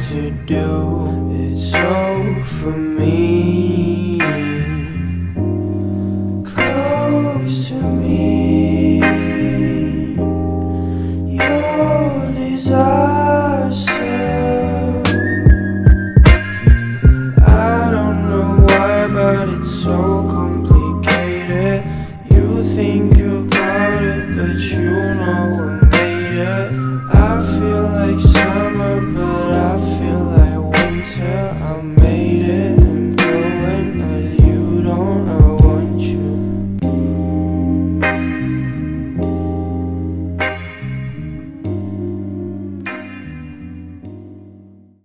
to do. It's all for me. Close to me, your desires. I don't know why, but it's so complicated. You think about it, but you know I made it. I feel like summer, but I feel like winter. I made it.